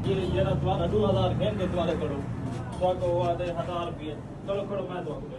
ये ना तुम्हारा 2000 घेर के तुम्हारे करो तो आते 1000 रुपये चलो करो मैं तो आपको